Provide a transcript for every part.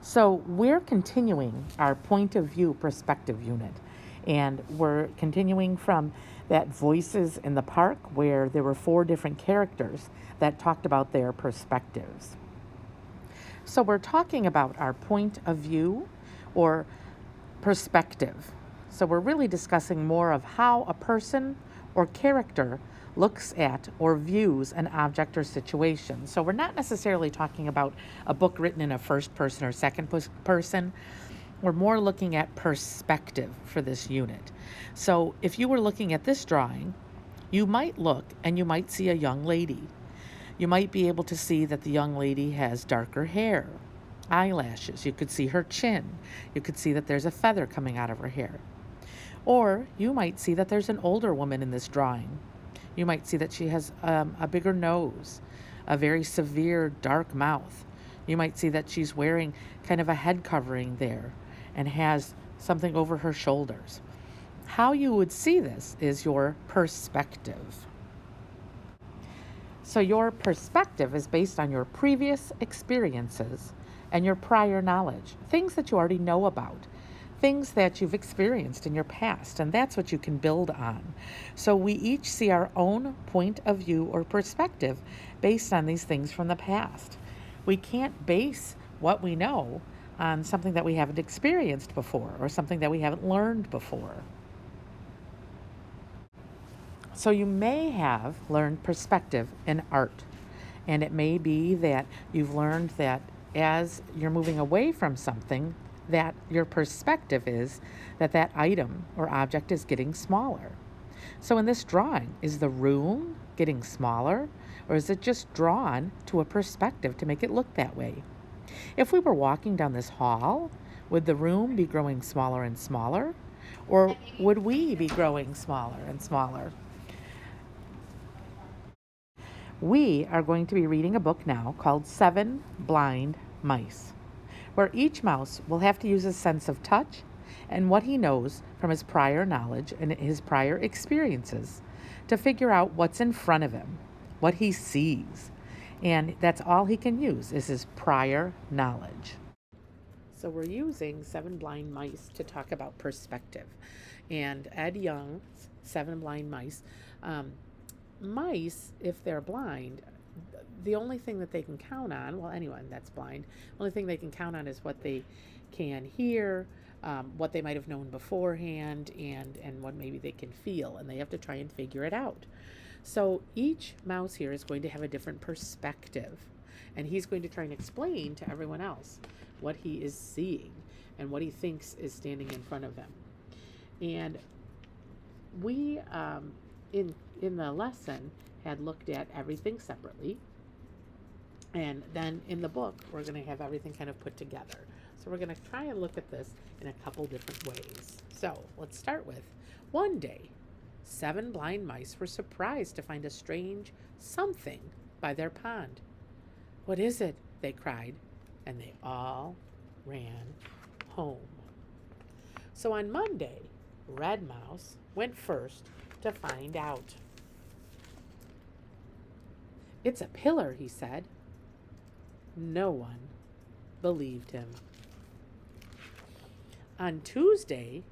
So we're continuing our point of view perspective unit, and we're continuing from that Voices in the Park where there were four different characters that talked about their perspectives. So we're talking about our point of view or perspective. So we're really discussing more of how a person or character looks at or views an object or situation. So we're not necessarily talking about a book written in a first person or second person. We're more looking at perspective for this unit. So if you were looking at this drawing, you might look and you might see a young lady. You might be able to see that the young lady has darker hair, eyelashes. You could see her chin. You could see that there's a feather coming out of her hair. Or you might see that there's an older woman in this drawing. You might see that she has a bigger nose, a very severe dark mouth. You might see that she's wearing kind of a head covering there and has something over her shoulders. How you would see this is your perspective. So your perspective is based on your previous experiences and your prior knowledge, things that you already know about, things that you've experienced in your past, and that's what you can build on. So we each see our own point of view or perspective based on these things from the past. We can't base what we know on something that we haven't experienced before or something that we haven't learned before. So you may have learned perspective in art, and it may be that you've learned that as you're moving away from something, that your perspective is that that item or object is getting smaller. So in this drawing, is the room getting smaller, or is it just drawn to a perspective to make it look that way? If we were walking down this hall, would the room be growing smaller and smaller, or would we be growing smaller and smaller? We are going to be reading a book now called Seven Blind Mice, where each mouse will have to use his sense of touch and what he knows from his prior knowledge and his prior experiences to figure out what's in front of him, what he sees. And that's all he can use is his prior knowledge. So we're using Seven Blind Mice to talk about perspective. And Ed Young's Seven Blind Mice. Mice, if they're blind, the only thing that they can count on, well, anyone that's blind, the only thing they can count on is what they can hear, what they might have known beforehand, and what maybe they can feel, and they have to try and figure it out. So each mouse here is going to have a different perspective, and he's going to try and explain to everyone else what he is seeing and what he thinks is standing in front of him. And we, in the lesson, had looked at everything separately. And then in the book, we're going to have everything kind of put together. So we're going to try and look at this in a couple different ways. So let's start with one day, 7 blind mice were surprised to find a strange something by their pond. "What is it?" they cried, and they all ran home. So on Monday, Red Mouse went first to find out. "It's a pillar," he said. No one believed him. On Tuesday,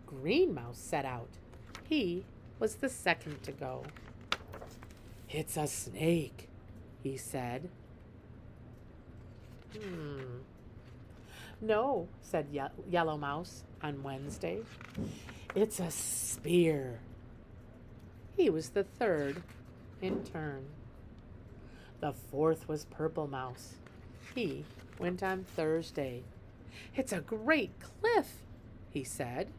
Green Mouse set out. He was the second to go. "It's a snake," he said. "No," said Yellow Mouse on Wednesday. "It's a spear." He was the third in turn. The fourth was Purple Mouse. He went on Thursday. "It's a great cliff," he said.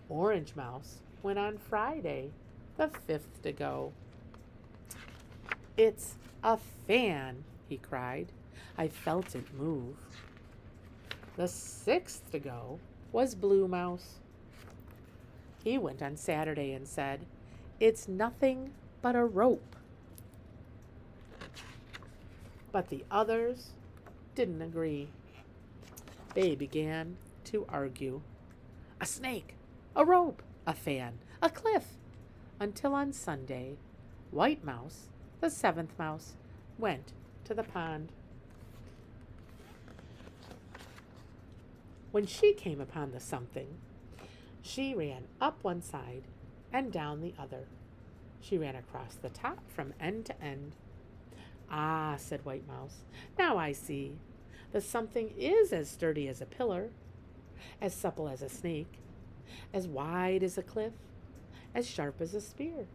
Orange Mouse went on Friday, the fifth to go. "It's a fan," he cried. "I felt it move." The sixth to go was Blue Mouse. He went on Saturday and said, "It's nothing but a rope." But the others didn't agree. They began to argue. A snake, a rope, a fan, a cliff, until on Sunday, White Mouse, the seventh mouse, went to the pond. When she came upon the something, she ran up one side and down the other. She ran across the top from end to end. Ah, said White Mouse, now I see. The something is as sturdy as a pillar, as supple as a snake, as wide as a cliff, as sharp as a spear,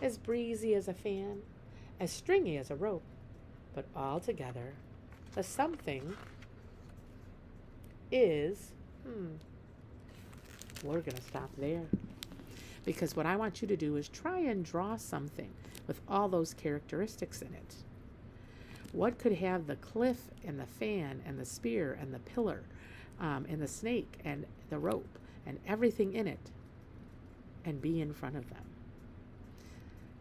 as breezy as a fan, as stringy as a rope. But altogether, the something is, we're going to stop there. Because what I want you to do is try and draw something with all those characteristics in it. What could have the cliff and the fan and the spear and the pillar and the snake and the rope and everything in it and be in front of them?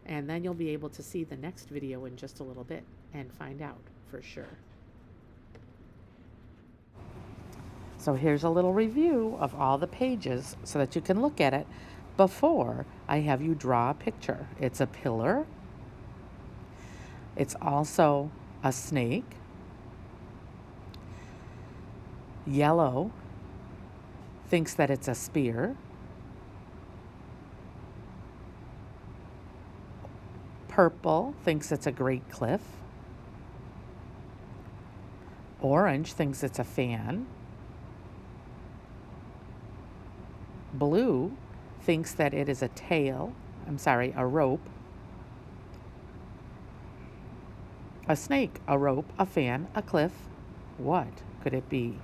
And then you'll be able to see the next video in just a little bit and find out for sure. So here's a little review of all the pages so that you can look at it before I have you draw a picture. It's a pillar. It's also a snake. Yellow thinks that it's a spear. Purple thinks it's a great cliff. Orange thinks it's a fan. Blue thinks that it is a rope. A snake, a rope, a fan, a cliff. What could it be?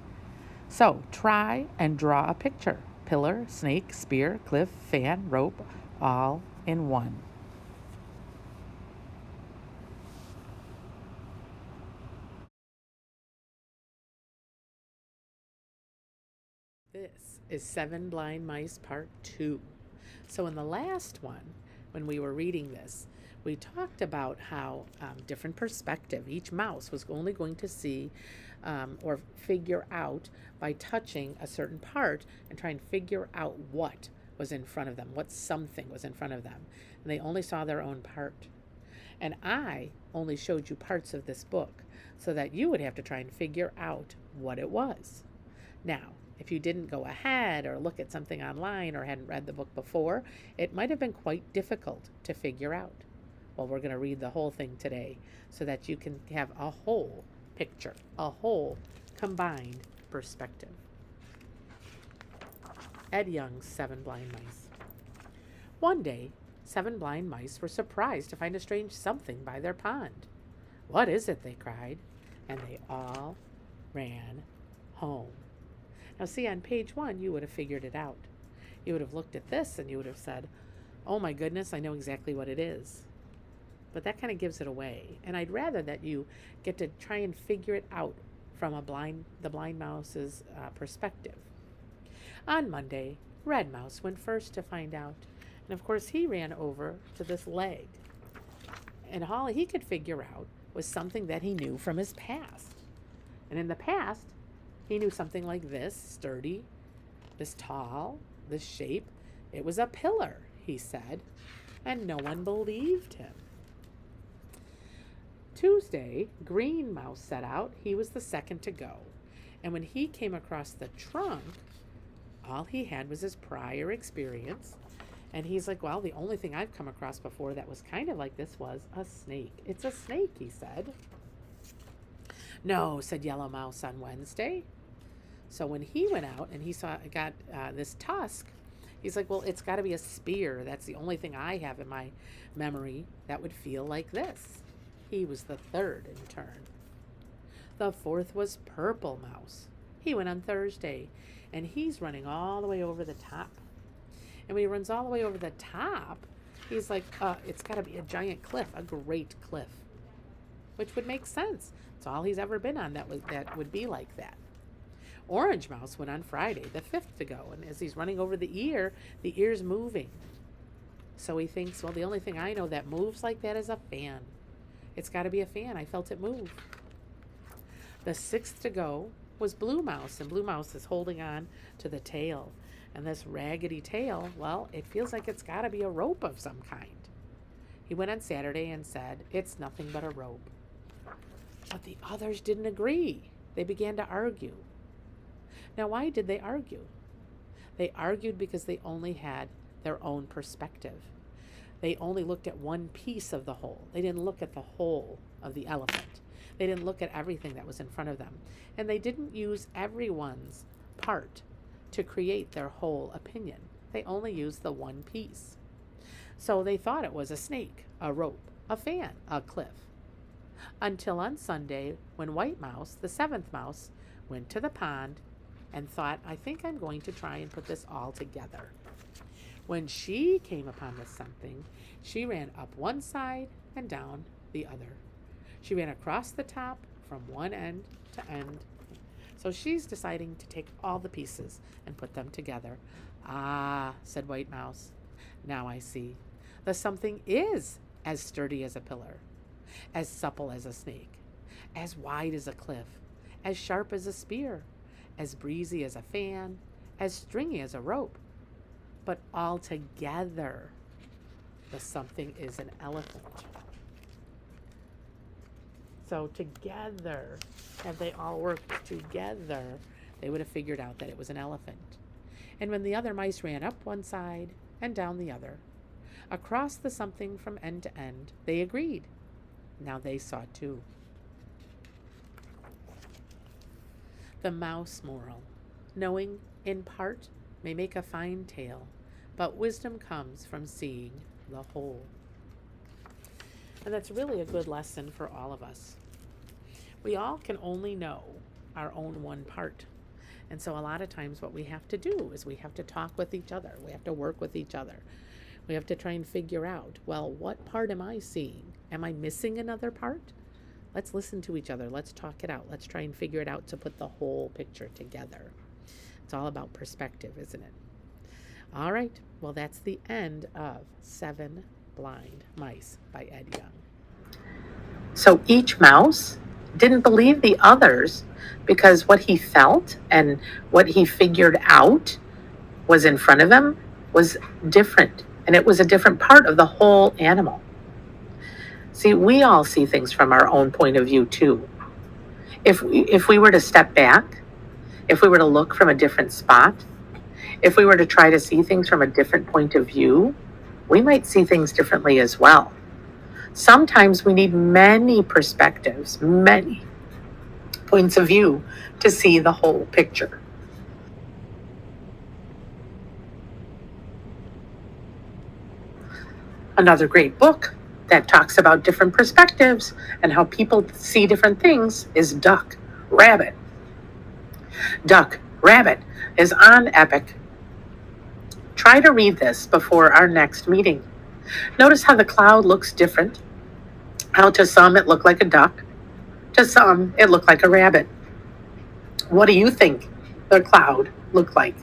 So try and draw a picture. Pillar, snake, spear, cliff, fan, rope, all in one. This is Seven Blind Mice Part 2. So in the last one, when we were reading this, we talked about how different perspective. Each mouse was only going to see or figure out by touching a certain part and try and figure out what was in front of them, what something was in front of them. And they only saw their own part. And I only showed you parts of this book so that you would have to try and figure out what it was. Now, if you didn't go ahead or look at something online or hadn't read the book before, it might have been quite difficult to figure out. Well, we're going to read the whole thing today so that you can have a whole picture, a whole combined perspective. Ed Young's Seven Blind Mice. One day, 7 blind mice were surprised to find a strange something by their pond. "What is it?" they cried, and they all ran home. Now see, on page 1, you would have figured it out. You would have looked at this and you would have said, "Oh my goodness, I know exactly what it is." But that kind of gives it away. And I'd rather that you get to try and figure it out from the blind mouse's perspective. On Monday, Red Mouse went first to find out. And of course, he ran over to this leg. And all he could figure out was something that he knew from his past. And in the past, he knew something like this, sturdy, this tall, this shape. It was a pillar, he said, and no one believed him. Tuesday, Green Mouse set out. He was the second to go. And when he came across the trunk, all he had was his prior experience. And he's like, well, the only thing I've come across before that was kind of like this was a snake. "It's a snake," he said. "No," said Yellow Mouse on Wednesday. So when he went out and he got this tusk, he's like, well, it's got to be a spear. That's the only thing I have in my memory that would feel like this. He was the third in turn. The fourth was Purple Mouse. He went on Thursday, and he's running all the way over the top. And when he runs all the way over the top, he's like, it's got to be a giant cliff, a great cliff, which would make sense. It's all he's ever been on that would be like that. Orange Mouse went on Friday, the fifth to go, and as he's running over the ear's moving. So he thinks, well, the only thing I know that moves like that is a fan. It's got to be a fan. I felt it move. The sixth to go was Blue Mouse, and Blue Mouse is holding on to the tail. And this raggedy tail, well, it feels like it's got to be a rope of some kind. He went on Saturday and said, it's nothing but a rope. But the others didn't agree. They began to argue. Now, why did they argue? They argued because they only had their own perspective. They only looked at one piece of the whole. They didn't look at the whole of the elephant. They didn't look at everything that was in front of them. And they didn't use everyone's part to create their whole opinion. They only used the one piece. So they thought it was a snake, a rope, a fan, a cliff. Until on Sunday, when White Mouse, the seventh mouse, went to the pond and thought, I think I'm going to try and put this all together. When she came upon this something, she ran up one side and down the other. She ran across the top from one end to end. So she's deciding to take all the pieces and put them together. Ah, said White Mouse. Now I see. The something is as sturdy as a pillar, as supple as a snake, as wide as a cliff, as sharp as a spear, as breezy as a fan, as stringy as a rope. But all together, the something is an elephant. So together, had they all worked together, they would have figured out that it was an elephant. And when the other mice ran up one side and down the other, across the something from end to end, they agreed. Now they saw too. The mouse moral. Knowing in part may make a fine tale, but wisdom comes from seeing the whole. And that's really a good lesson for all of us. We all can only know our own one part. And so a lot of times what we have to do is we have to talk with each other. We have to work with each other. We have to try and figure out, well, what part am I seeing? Am I missing another part? Let's listen to each other. Let's talk it out. Let's try and figure it out to put the whole picture together. It's all about perspective, isn't it? All right. Well, that's the end of 7 Blind Mice by Ed Young. So each mouse didn't believe the others because what he felt and what he figured out was in front of him was different. And it was a different part of the whole animal. See, we all see things from our own point of view too. If we were to step back, if we were to look from a different spot, if we were to try to see things from a different point of view, we might see things differently as well. Sometimes we need many perspectives, many points of view to see the whole picture. Another great book that talks about different perspectives and how people see different things is Duck, Rabbit. Duck, Rabbit is on Epic. Try to read this before our next meeting. Notice how the cloud looks different. How to some it looked like a duck. To some it looked like a rabbit. What do you think the cloud looked like?